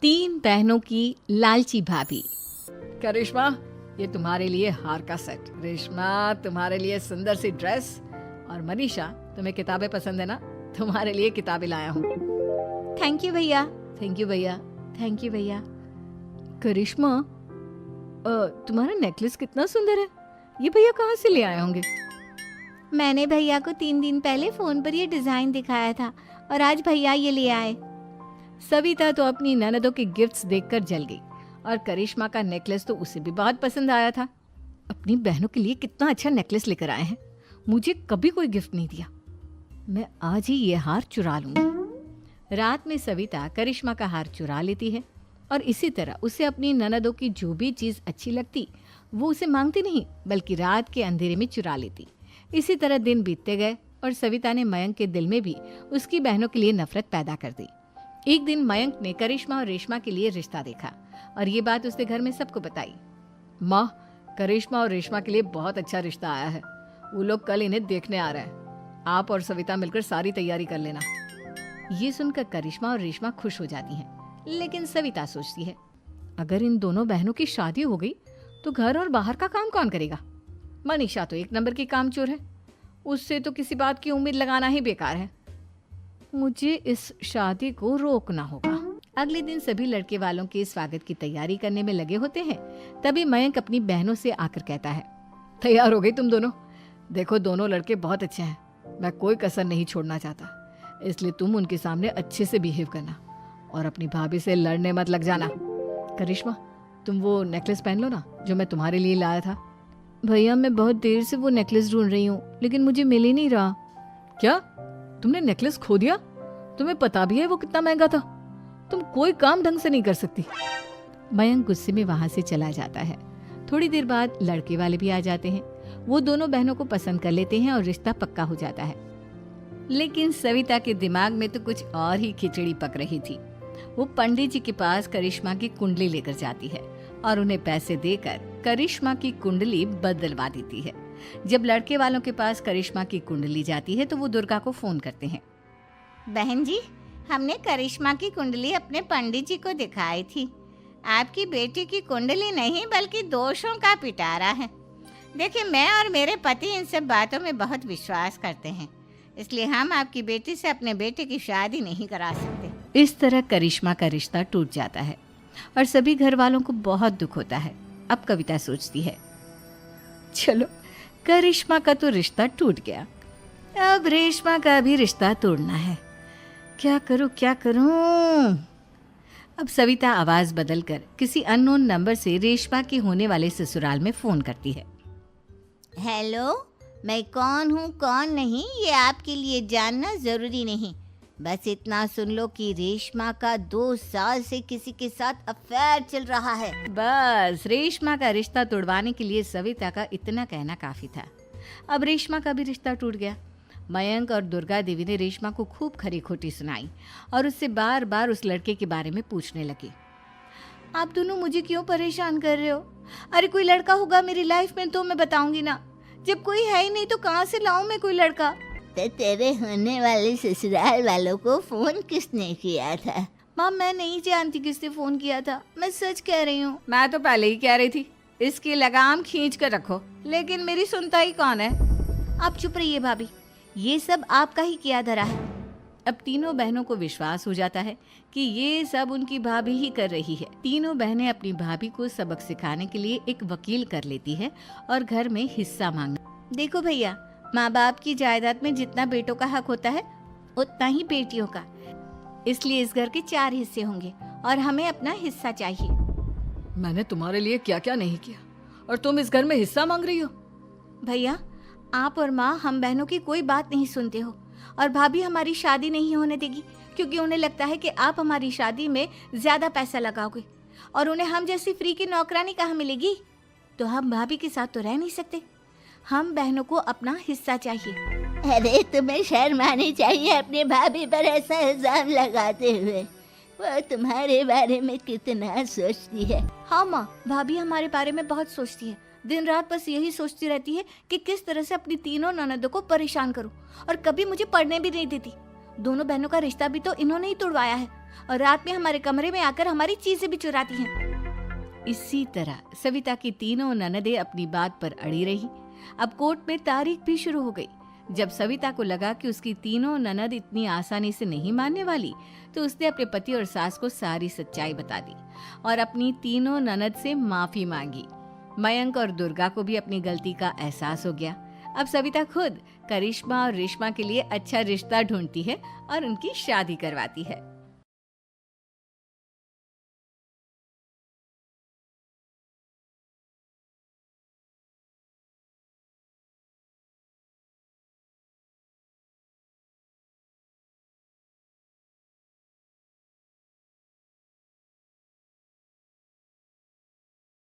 तीन बहनों की लालची भाभी। करिश्मा, ये तुम्हारे लिए हार का सेट। रेशमा, तुम्हारे लिए सुंदर सी ड्रेस। और मनीषा, तुम्हें किताबें पसंद है ना, तुम्हारे लिए किताबें लाया हूँ। थैंक यू भैया। थैंक यू भैया। थैंक यू भैया। करिश्मा, तुम्हारा नेकलेस कितना सुंदर है, ये भैया कहाँ से ले आए होंगे? मैंने भैया को 3 दिन पहले फोन पर ये डिजाइन दिखाया था और आज भैया ये ले आए। सविता तो अपनी ननदों के गिफ्ट्स देखकर जल गई और करिश्मा का नेकलेस तो उसे भी बहुत पसंद आया था। अपनी बहनों के लिए कितना अच्छा नेकलेस लेकर आए हैं, मुझे कभी कोई गिफ्ट नहीं दिया। मैं आज ही ये हार चुरा लूंगी। रात में सविता करिश्मा का हार चुरा लेती है और इसी तरह उसे अपनी ननदों की जो भी चीज़ अच्छी लगती वो उसे मांगती नहीं, बल्कि रात के अंधेरे में चुरा लेती। इसी तरह दिन बीतते गए और सविता ने मयंक के दिल में भी उसकी बहनों के लिए नफरत पैदा कर दी। एक दिन मयंक ने करिश्मा और रेशमा के लिए रिश्ता देखा और ये बात उसने घर में सबको बताई। माँ, करिश्मा और रेशमा के लिए बहुत अच्छा रिश्ता आया है, वो लोग कल इन्हें देखने आ रहे हैं। आप और सविता मिलकर सारी तैयारी कर लेना। ये सुनकर करिश्मा और रेशमा खुश हो जाती हैं, लेकिन सविता सोचती है, अगर इन दोनों बहनों की शादी हो गई तो घर और बाहर का काम कौन करेगा? मनीषा तो एक नंबर की कामचोर है, उससे तो किसी बात की उम्मीद लगाना ही बेकार है। मुझे इस शादी को रोकना होगा। अगले दिन सभी लड़के वालों के स्वागत की तैयारी करने में लगे होते हैं। तभी मयंक अपनी बहनों से आकर कहता है, तैयार हो गई तुम दोनों? देखो, दोनों लड़के बहुत अच्छे हैं, मैं कोई कसर नहीं छोड़ना चाहता, इसलिए तुम उनके सामने अच्छे से बिहेव करना और अपनी भाभी से लड़ने मत लग जाना। करिश्मा, तुम वो नेकलेस पहन लो ना जो मैं तुम्हारे लिए लाया था। भैया, मैं बहुत देर से वो नेकलेस ढूंढ रही हूँ, लेकिन मुझे मिल ही नहीं रहा। क्या, तुमने नेकलेस खो दिया? तुम्हें पता भी है वो कितना महंगा था, तुम कोई काम ढंग से नहीं कर सकती। मयंक गुस्से में वहां से चला जाता है। थोड़ी देर बाद लड़के वाले भी आ जाते हैं। वो दोनों बहनों को पसंद कर लेते हैं और रिश्ता पक्का हो जाता है। लेकिन सविता के दिमाग में तो कुछ और ही खिचड़ी पक रही थी। वो पंडित जी के पास करिश्मा की कुंडली लेकर जाती है और उन्हें पैसे देकर करिश्मा की कुंडली बदलवा देती है। जब लड़के वालों के पास करिश्मा की कुंडली जाती है तो वो दुर्गा को फोन करते हैं। बहन जी, हमने करिश्मा की कुंडली अपने पंडित जी को दिखाई थी। आपकी बेटी की कुंडली नहीं बल्कि दोषों का पिटारा है। देखिए, मैं और मेरे पति इन सब बातों में बहुत विश्वास करते हैं, इसलिए हम आपकी बेटी से अपने बेटे की शादी नहीं करा सकते। इस तरह करिश्मा का रिश्ता टूट जाता है और सभी घर वालों को बहुत दुख होता है। अब कविता सोचती है, चलो, करिश्मा का तो रिश्ता टूट गया, अब रेशमा का भी रिश्ता तोड़ना है। क्या करूं? अब सविता आवाज बदलकर किसी अननोन नंबर से रेशमा के होने वाले ससुराल में फोन करती है। हेलो, मैं कौन हूँ कौन नहीं ये आपके लिए जानना जरूरी नहीं, बस इतना सुन लो कि रेशमा का 2 साल से किसी के साथ अफेयर चल रहा है। बस रेशमा का रिश्ता तोड़वाने के लिए सविता का इतना कहना काफी था। अब रेशमा का भी रिश्ता टूट गया। मयंक और दुर्गा देवी ने रेशमा को खूब खरी खोटी सुनाई और उससे बार बार उस लड़के के बारे में पूछने लगी। आप दोनों मुझे क्यों परेशान कर रहे हो? अरे कोई लड़का होगा मेरी लाइफ में तो मैं बताऊंगी ना, जब कोई है ही नहीं तो कहाँ से लाऊं मैं कोई लड़का? तो तेरे होने वाले ससुराल वालों को फोन किसने किया था? माँ, मैं नहीं जानती किसने फोन किया था, मैं सच कह रही हूँ। मैं तो पहले ही कह रही थी, इसकी लगाम खींच कर रखो, लेकिन मेरी सुनता ही कौन है? आप चुप रहिए भाभी, ये सब आपका ही किया धरा है। अब तीनों बहनों को विश्वास हो जाता है कि ये सब उनकी भाभी ही कर रही है। तीनों बहनें अपनी भाभी को सबक सिखाने के लिए एक वकील कर लेती है और घर में हिस्सा मांगना। देखो भैया, माँ बाप की जायदाद में जितना बेटों का हक होता है उतना ही बेटियों का, इसलिए इस घर के 4 हिस्से होंगे और हमें अपना हिस्सा चाहिए। मैंने तुम्हारे लिए क्या क्या नहीं किया और तुम इस घर में हिस्सा मांग रही हो? भैया, आप और माँ हम बहनों की कोई बात नहीं सुनते हो और भाभी हमारी शादी नहीं होने देगी क्योंकि उन्हें लगता है कि आप हमारी शादी में ज्यादा पैसा लगाओगे और उन्हें हम जैसी फ्री की नौकरानी कहाँ मिलेगी। तो हम भाभी के साथ तो रह नहीं सकते, हम बहनों को अपना हिस्सा चाहिए। अरे तुम्हें शर्म आनी चाहिए अपने भाभी पर ऐसा इल्जाम लगाते हुए, वो तुम्हारे बारे में कितना सोचती है। हाँ माँ, भाभी हमारे बारे में बहुत सोचती है, दिन रात बस यही सोचती रहती है कि किस तरह से अपनी तीनों ननदों को परेशान करूं और कभी मुझे पढ़ने भी नहीं देती। दोनों बहनों का रिश्ता भी तो इन्होंने ही तोड़वाया है और रात में हमारे कमरे में आकर हमारी चीजें भी चुराती हैं। इसी तरह सविता की तीनों ननदें अपनी बात पर अड़ी रही। अब कोर्ट में तारीख भी शुरू हो गई। जब सविता को लगा कि उसकी तीनों ननद इतनी आसानी से नहीं मानने वाली, तो उसने अपने पति और सास को सारी सच्चाई बता दी और अपनी तीनों ननद से माफी मांगी। मयंक और दुर्गा को भी अपनी गलती का एहसास हो गया। अब सविता खुद करिश्मा और रेशमा के लिए अच्छा रिश्ता ढूंढती है और उनकी शादी करवाती है।